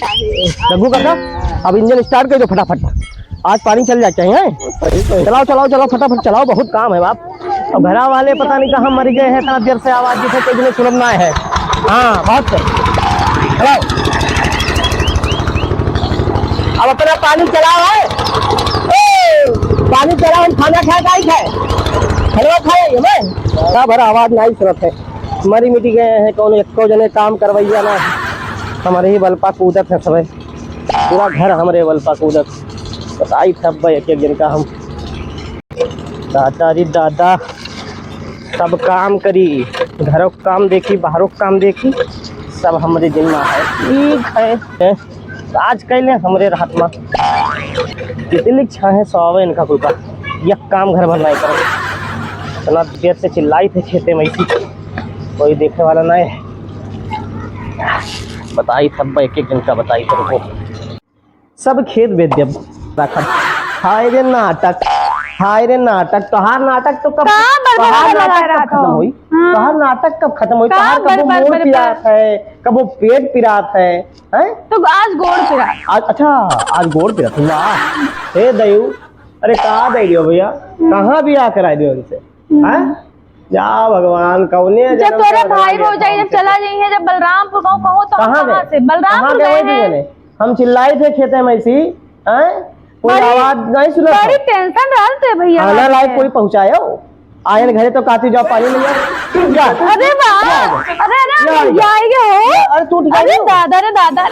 रघु काका अब engine start कर दो फटाफट, आज पानी चल जाए चाहिए। चलाओ चलाओ चलाओ फटाफट चलाओ, बहुत काम है बाप। अब घरा वाले पता नहीं कहाँ मर गए हैं, इतना देर से आवाज जिसे कोई सुनना है। हाँ बहुत चलाओ, अब अपना पानी चलाओ है, पानी चलाओ। हम खाना खाए हलवा खाए मैं भरा आवाज नहीं सुनत है। मरी मिटी गए हैं कौन एको जने काम करवैया ना, हमारे ही बलपा कूदत है सब, पूरा घर हमारे बलपा कूदत। बताई सब एक एक दिन का हम दादा जी दादा सब काम करी, घरों का काम देखी बाहरों का काम देखी, सब हमारे जिम्मा है। ठीक है आज कैले हमारे राहत में कितनी छाहे सौ इनका कोई का यह काम घर भर नहीं करो। इतना देर से चिल्लाई थे खेते में इसी, कोई देखने वाला नहीं है। बताई सब एक एक दिन का बताई तेरे को, सब खेत बेच दिया रखा। हाय रे नाटक, हाय रे नाटक, तोहार नाटक तो कब खत्म हुई? तोहार नाटक कब खत्म हुई? तोहार कब मोड़ पिरात है, कब वो पेट पिरात है, हैं? तो आज गोड़ पिरात। आज अच्छा आज गोड़ पिरात। वाह हे दयू, अरे कहाँ दे दियो भैया, कहाँ भी आकर आए दियो उनसे, हैं? जा भगवान कौने जब तोरे भाई हो जाए, जब चला जाइए, जब बलरामपुर कहो तो कहाँ से बलरामपुर गए हैं? हम चिल्लाए थे खेते में इसी, हैं? कोई आवाज नहीं सुना, बड़ी टेंशन रहते भैया। खाना लायक कोई पहुंचाया आयन घरे तो काती जाओ पानी नहीं है। अरे वाह, अरे भैया आएंगे हो? अरे तू अरे दादा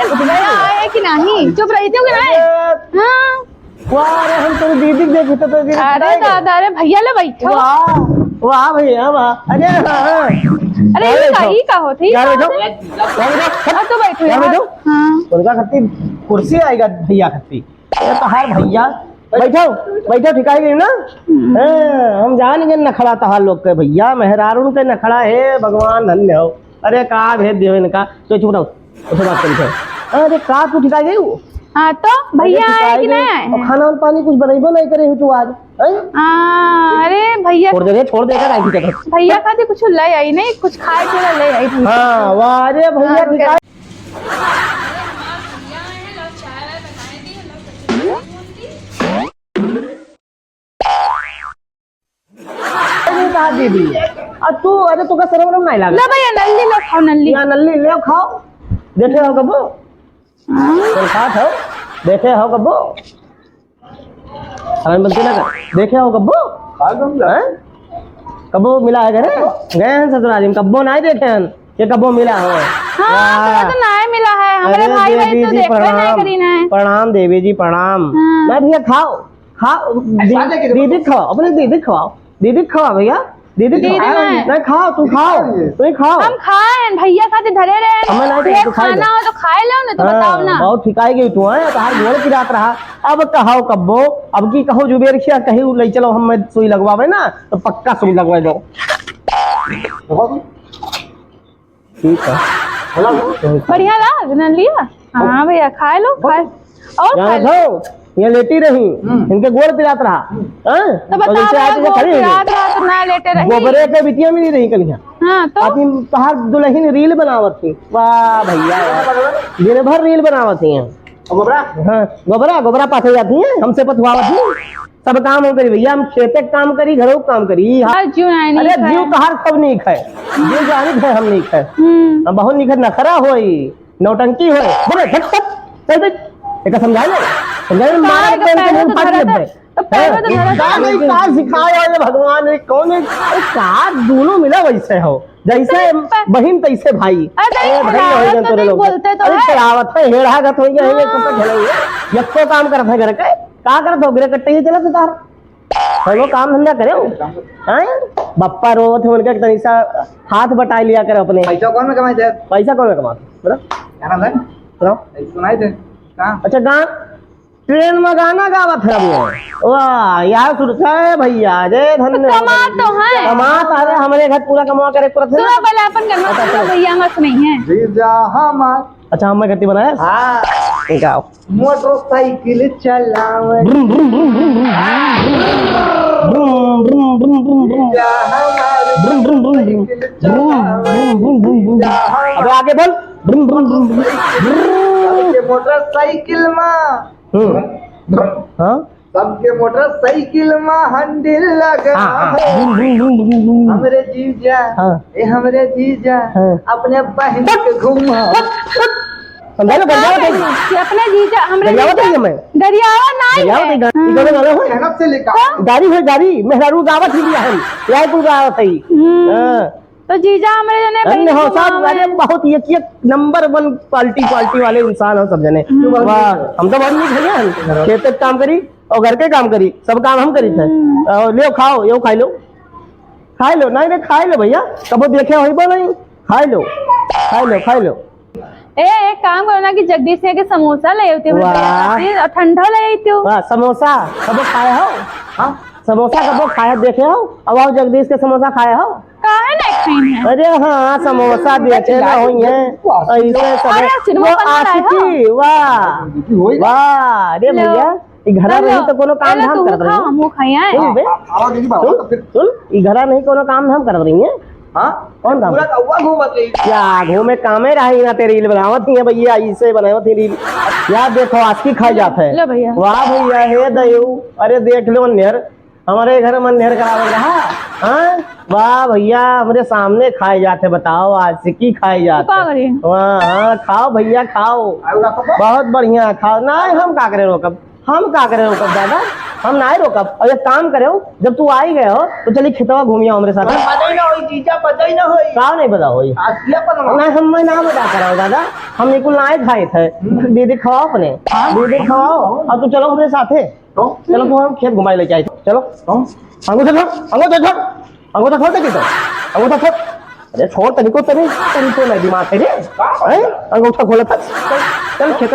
भैया आए कि नहीं? चुप रही थी कि नहीं? हाँ वाह हम तेरी दीदी देखे तो अरे दादा, अरे भैया ले बैठो। वाह भैया वाह, अरे अरे ये का हो थी यार, बैठो तो बैठो यार, बैठो। हाँ उनका खत्ती कुर्सी आएगा भैया खत्ती तो हर भैया बैठो बैठो ठिकाई गई ना। हम जान गए नखड़ा तहार लोग के भैया, मेहरारून के नखड़ा है भगवान धन्य हो। अरे का भेद दियो इनका, तो चुप रहो उसे बात करी। अरे का तू ठिकाई गई? हाँ तो भैया आए कि नहीं आए? खाना और पानी कुछ बनाइबो नहीं करे तू आज? अरे भैया छोड़ देकर आई थी भैया खाते कुछ ले आई नहीं, कुछ खाए पीने ले आई थी। हाँ वाह अरे भैया ठिकाई दीदी। तू अरे तुका शर्म नहीं लगा? भैया नल्ली लो खाओ, नल्ली नल्ली ले खाओ। देखे हो कबो खात हो? देखे हो कबो बनती ना कर? देखे हो कबो कबो मिला है घरे? गए हैं ससुराल में कबो नहीं देखे हैं ये कबो मिला हो? हाँ तो नहीं मिला है हमारे भाई भाई तो देखते नहीं करी ना। प्रणाम देवी जी प्रणाम। मैं भैया खाओ खाओ दीदी खाओ, अपने दीदी खवाओ, दीदी खवा भैया, दीदी नहीं खाओ, तू खाओ तू खाओ। हम खाए भैया खाते धरे रहे, खाना हो तो खाए लो ना, तो बताओ ना। बहुत ठिकाई गई तू है, तार गोड़ की रात रहा। अब कहो कब्बो, अब की कहो जुबेर खिया कहीं ले चलो, हम सुई लगवावे ना तो पक्का सुई लगवा दो। ठीक है बढ़िया ला लिया। हाँ भैया खाए लो, खाए और खाए लो। ये लेटी रही, इनके गोड़ पिरात रहा। तो गोबरे के बिटिया में नहीं रही कलिया। हाँ तो तहार दुल्हन रील बनावत थी। वाह भैया दिन भर रील बनावत थी। हाँ गोबरा पाथे जाती है, हमसे पथवावत थी। सब काम हम करी भैया, हम खेते काम करी, घरों काम करी। अरे जीव कहार सब नहीं खाए, जीव जानी खाए हम नहीं खाए। बहुत निखर नखरा होई, नौटंकी होए, बोले झट एक समझा ले भगवान ने कौन दोनों मिला वैसे हो, जैसे बहन तैसे भाई। यको काम करत है घर के, का करत हो? गिरे कट्टे ही चलत तार चलो काम धंधा करे बप्पा रोवत है उनका तनिसा हाथ बटा लिया करे अपने। पैसा कौन में कमाते? पैसा कौन में कमाते बताओ? सुनाई थे अच्छा गान ट्रेन में गाना गावत है वाह यार सुरक्षा है भैया जय धन्य। कमात अरे हमारे घर पूरा कमा करे भैया मत नहीं है। अच्छा हम गति बनाया। हाँ गाओ मोटरसाइकिल चलावे अबे आगे बोल सबके मोटरसाइकिल में हाँ सबके मोटरसाइकिल में हंडिल लगा है। हमरे जीजा हाँ। हमरे जीजा हाँ। अपने बहन के घुमा समझा लो गरियावत है कि अपने जीजा हमरे गरियावत है मैं गरियावा नहीं गरियावत है है। गाड़ी गाना गाना हो मेहनत से लेकर गाड़ी है गाड़ी मेहरारू गावत ही लिया हम यार तू गावत है हां तो जीजा हमरे जने अन्य हो सब अरे बहुत एक नंबर 1 क्वालिटी वाले इंसान हो सब जने वाह हम तो बहुत नहीं भैया खेत के काम करी और घर के काम करी सब काम हम करी थे और ले खाओ यो खाई लो नहीं खाई लो भैया कबो देखे होई बो नहीं खाई लो एक काम करो ना कि जगदीश के समोसा ले आती वाह। और ठंडा ले आती वाह समोसा कबो खाए हो हाँ समोसा कबो खाए देखे हो अब आओ जगदीश के समोसा खाए हो काहे नहीं खाई है? अरे हाँ समोसा देखे ना हुई है ऐसे अरे सब सिनेमा वो बना रहे हो? आशिकी वाह वाह अरे लो। भैया ई घरा नहीं तो कोनो काम धाम कर रही है हम खाई है सुन बे आवाज नहीं बाबा तो फिर सुन ई घरा नहीं कोनो काम धाम कर रही है हाँ कौन काम पूरा कौवा घूमत रही क्या घूमे कामे रही ना तेरी रील बनावत ही है भैया ऐसे बनावत ही रील यार देखो आशिकी खाई जाता लो है भैया। वाह भैया हे दयू अरे देख लो नेर हमारे घर में नेर करावल रहा हाँ वाह भैया हमारे सामने खाए जाते बताओ आशिकी खाई का जाते करी वाह हाँ खाओ भैया खाओ बहुत बढ़िया खाओ नहीं हम का करे रोकब दादा हम ना रोकब और एक काम करे जब तू आई गए हो तो चलिए खेतवा घूमिया हमारे साथ पता ही ना होई जीजा पता ही ना होई का नहीं बता होई आसिया पर नहीं हम ना बता कराओ दादा हम निकुल ना खाए थे दीदी खवाओ अपने दीदी खवाओ और तू चलो हमारे साथ है चलो तू हम खेत घुमाई लेके आई चलो अंगूठा छोड़ अरे छोड़ तरीको नहीं दिमाग है रे अंगूठा खोला था चल खेत